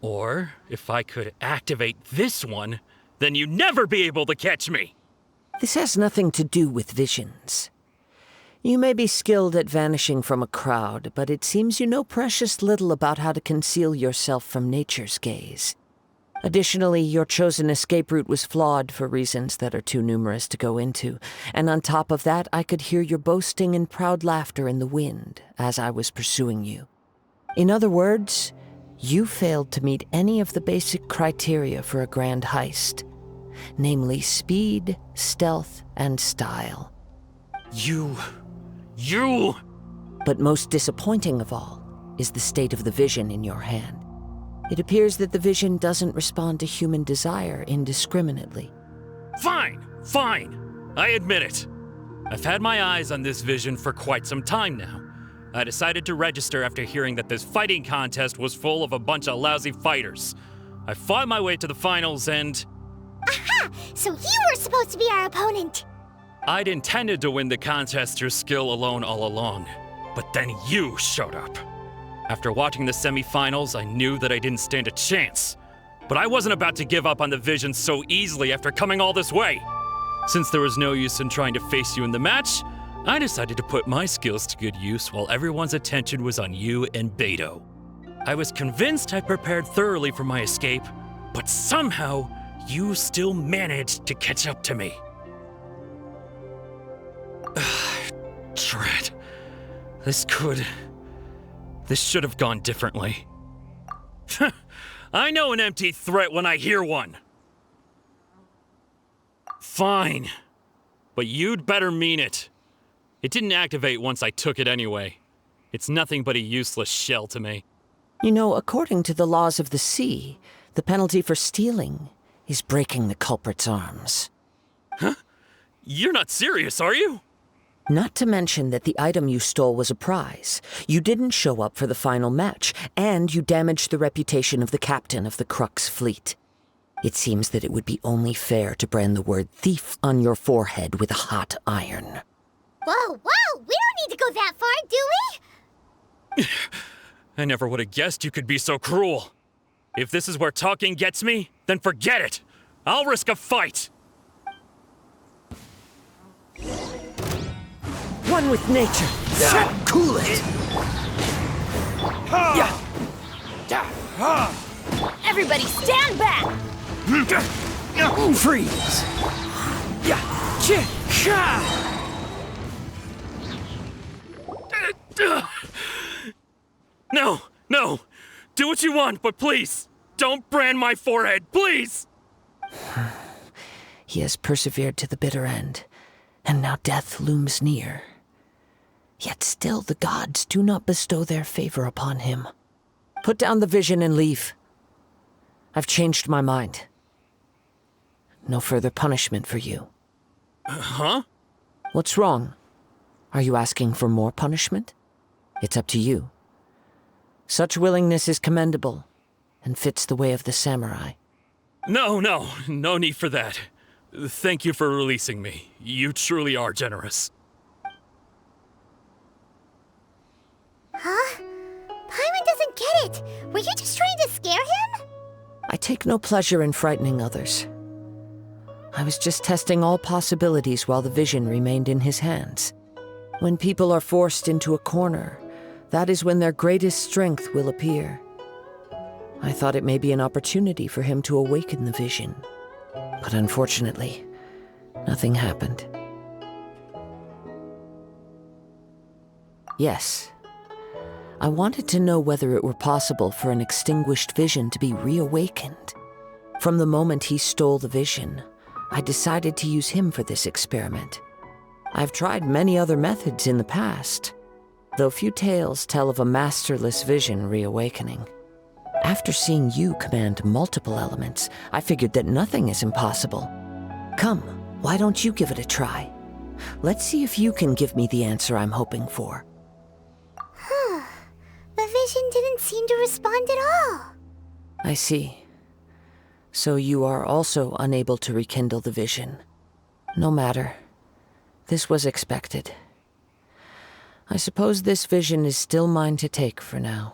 Or if I could activate this one, then you'd never be able to catch me. This has nothing to do with visions. You may be skilled at vanishing from a crowd, but it seems you know precious little about how to conceal yourself from nature's gaze. Additionally, your chosen escape route was flawed for reasons that are too numerous to go into, and on top of that, I could hear your boasting and proud laughter in the wind as I was pursuing you. In other words, you failed to meet any of the basic criteria for a grand heist, namely speed, stealth, and style. You... But most disappointing of all is the state of the vision in your hand. It appears that the vision doesn't respond to human desire indiscriminately. Fine. I admit it. I've had my eyes on this vision for quite some time now. I decided to register after hearing that this fighting contest was full of a bunch of lousy fighters. I fought my way to the finals and... Aha! So you were supposed to be our opponent! I'd intended to win the contest through skill alone all along, but then you showed up. After watching the semifinals, I knew that I didn't stand a chance. But I wasn't about to give up on the vision so easily after coming all this way. Since there was no use in trying to face you in the match, I decided to put my skills to good use while everyone's attention was on you and Beto. I was convinced I prepared thoroughly for my escape, but somehow you still managed to catch up to me. Drat. This should have gone differently. I know an empty threat when I hear one. Fine. But you'd better mean it. It didn't activate once I took it anyway. It's nothing but a useless shell to me. You know, according to the laws of the sea, the penalty for stealing is breaking the culprit's arms. Huh? You're not serious, are you? Not to mention that the item you stole was a prize. You didn't show up for the final match, and you damaged the reputation of the captain of the Crux fleet. It seems that it would be only fair to brand the word thief on your forehead with a hot iron. Whoa, whoa! We don't need to go that far, do we? I never would have guessed you could be so cruel. If this is where talking gets me, then forget it. I'll risk a fight. One with nature. Cool it. Everybody stand back! Freeze. No, no. Do what you want, but please, don't brand my forehead, please! He has persevered to the bitter end, and now death looms near. Yet still the gods do not bestow their favor upon him. Put down the vision and leave. I've changed my mind. No further punishment for you. Huh? What's wrong? Are you asking for more punishment? It's up to you. Such willingness is commendable, and fits the way of the samurai. No need for that. Thank you for releasing me. You truly are generous. Huh? Paimon doesn't get it. Were you just trying to scare him? I take no pleasure in frightening others. I was just testing all possibilities while the vision remained in his hands. When people are forced into a corner, that is when their greatest strength will appear. I thought it may be an opportunity for him to awaken the vision. But unfortunately, nothing happened. Yes, I wanted to know whether it were possible for an extinguished vision to be reawakened. From the moment he stole the vision, I decided to use him for this experiment. I've tried many other methods in the past, though few tales tell of a masterless vision reawakening. After seeing you command multiple elements, I figured that nothing is impossible. Come, why don't you give it a try? Let's see if you can give me the answer I'm hoping for. The vision didn't seem to respond at all. I see. So you are also unable to rekindle the vision. No matter. This was expected. I suppose this vision is still mine to take for now.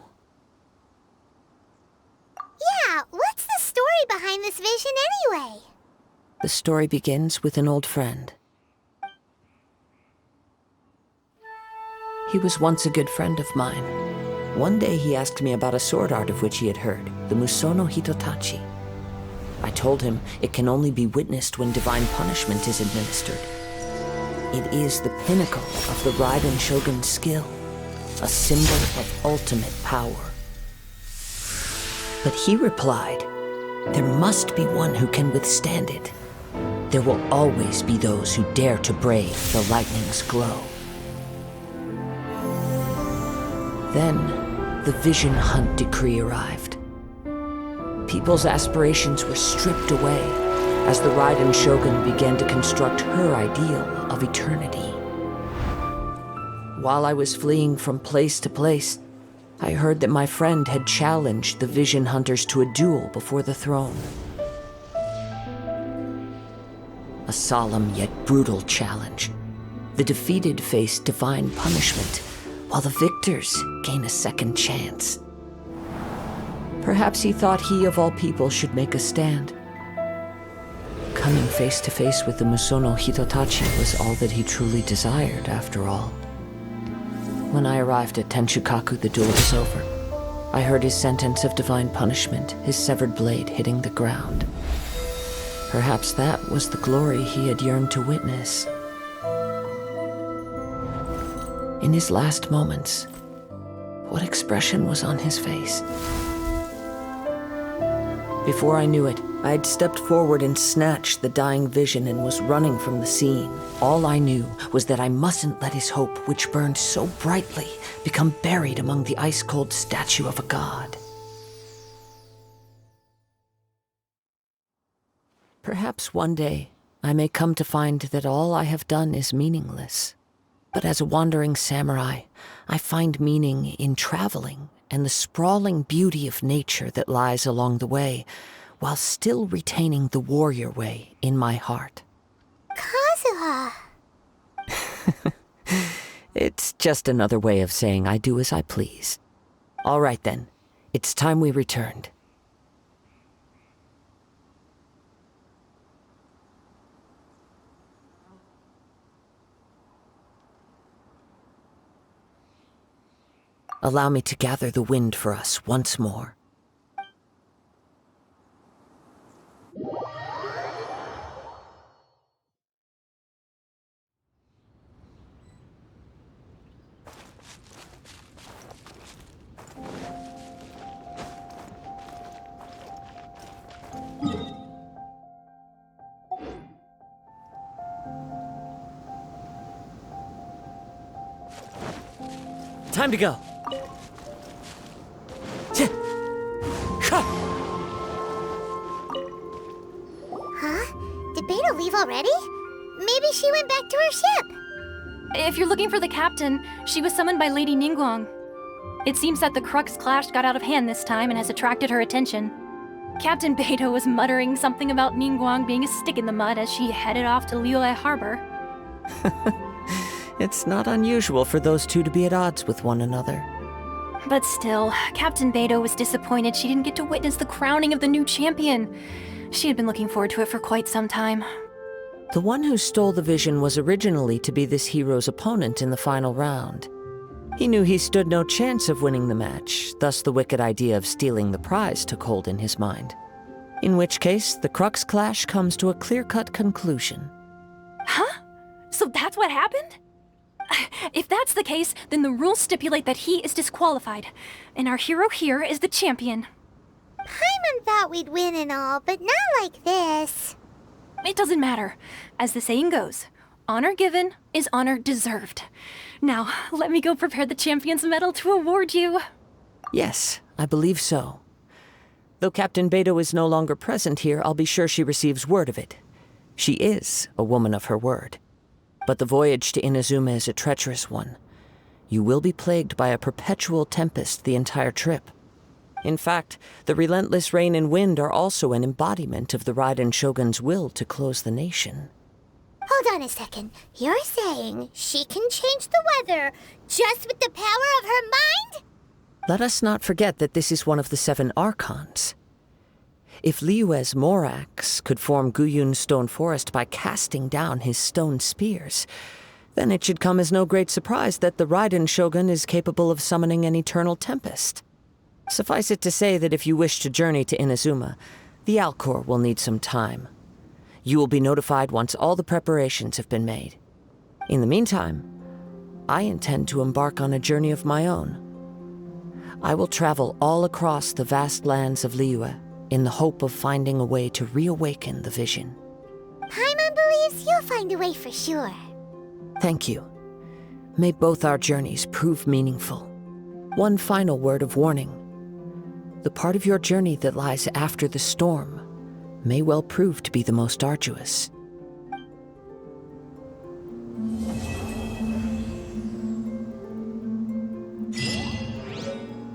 Yeah, what's the story behind this vision anyway? The story begins with an old friend. He was once a good friend of mine. One day he asked me about a sword art of which he had heard, the Musono Hitotachi. I told him it can only be witnessed when divine punishment is administered. It is the pinnacle of the Raiden Shogun's skill, a symbol of ultimate power. But he replied, there must be one who can withstand it. There will always be those who dare to brave the lightning's glow. Then, the Vision Hunt decree arrived. People's aspirations were stripped away as the Raiden Shogun began to construct her ideal of eternity. While I was fleeing from place to place, I heard that my friend had challenged the Vision Hunters to a duel before the throne. A solemn yet brutal challenge. The defeated face divine punishment, while the victors gain a second chance. Perhaps he thought he of all people should make a stand. Coming face to face with the Musono Hitotachi was all that he truly desired, after all. When I arrived at Tenshukaku, the duel was over. I heard his sentence of divine punishment, his severed blade hitting the ground. Perhaps that was the glory he had yearned to witness. In his last moments, what expression was on his face? Before I knew it, I had stepped forward and snatched the dying vision and was running from the scene. All I knew was that I mustn't let his hope, which burned so brightly, become buried among the ice-cold statue of a god. Perhaps one day I may come to find that all I have done is meaningless. But as a wandering samurai, I find meaning in traveling and the sprawling beauty of nature that lies along the way, while still retaining the warrior way in my heart. Kazuha. It's just another way of saying I do as I please. All right then, it's time we returned. Allow me to gather the wind for us once more. Time to go. Huh? Did Beto leave already? Maybe she went back to her ship. If you're looking for the captain, she was summoned by Lady Ningguang. It seems that the Crux clash got out of hand this time and has attracted her attention. Captain Beto was muttering something about Ningguang being a stick in the mud as she headed off to Liyue Harbor. It's not unusual for those two to be at odds with one another. But still, Captain Beto was disappointed she didn't get to witness the crowning of the new champion. She had been looking forward to it for quite some time. The one who stole the vision was originally to be this hero's opponent in the final round. He knew he stood no chance of winning the match, thus the wicked idea of stealing the prize took hold in his mind. In which case, the Crux clash comes to a clear-cut conclusion. Huh? So that's what happened? If that's the case, then the rules stipulate that he is disqualified, and our hero here is the champion. Paimon thought we'd win and all, but not like this. It doesn't matter. As the saying goes, honor given is honor deserved. Now, let me go prepare the champion's medal to award you. Yes, I believe so. Though Captain Beto is no longer present here, I'll be sure she receives word of it. She is a woman of her word. But the voyage to Inazuma is a treacherous one. You will be plagued by a perpetual tempest the entire trip. In fact, the relentless rain and wind are also an embodiment of the Raiden Shogun's will to close the nation. Hold on a second. You're saying she can change the weather just with the power of her mind? Let us not forget that this is one of the 7 Archons. If Liyue's Morax could form Guyun's stone forest by casting down his stone spears, then it should come as no great surprise that the Raiden Shogun is capable of summoning an eternal tempest. Suffice it to say that if you wish to journey to Inazuma, the Alcor will need some time. You will be notified once all the preparations have been made. In the meantime, I intend to embark on a journey of my own. I will travel all across the vast lands of Liyue in the hope of finding a way to reawaken the vision. Paimon believes you'll find a way for sure. Thank you. May both our journeys prove meaningful. One final word of warning. The part of your journey that lies after the storm may well prove to be the most arduous.